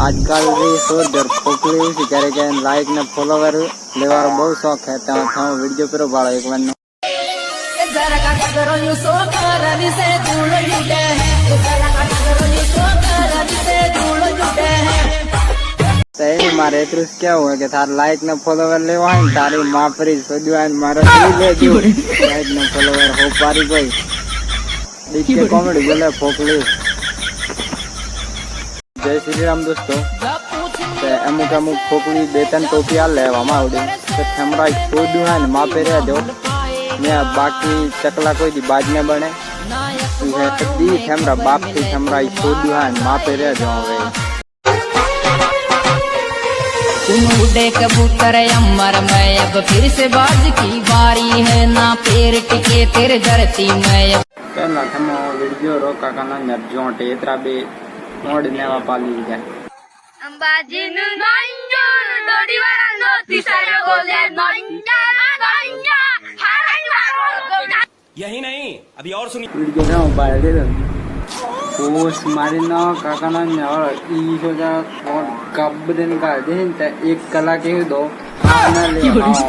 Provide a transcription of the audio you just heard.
आजकल भी खोखली करे लाइक ने फॉलोवर लेवार बहुत शौक है तो वीडियो पर बाड़ो एक बार मारे क्या हुआ कि थार लाइक ने फॉलोवर लेवा तारी माँ परी सोजवा मारो लाइक ने फॉलोवर हो पारी कोई देखिए कॉमेडी बोले खोखली। जय श्री राम दोस्तों। अमुक अमुक खोखली बे तन टोपी आ लेवा आवड़े तो थमरा खोदू है मापे रह दो मैं बाकी चकला कोई दी बाज न बने दी थमरा बाप थी थमरा खोदू है मापे रह जाओ तुम उड़े कबूतर अमर में अब फिर से बाज की बारी है ना पैर टिके तेरे धरती में पहला थमो वीडियो रोका कना नरजोटे एतरा बे मोड़ नेवा पाली जाए अंबाजी नु नंजो डोडी वाला नोती सारे बोले नंजा नंजा हाय मारो यही नहीं अभी और सुनिए वीडियो ना बाड़े पोस्ट मारी ना काका ना और ई हो जा और कब दिन का दिन एक कला के दो ना ले आओ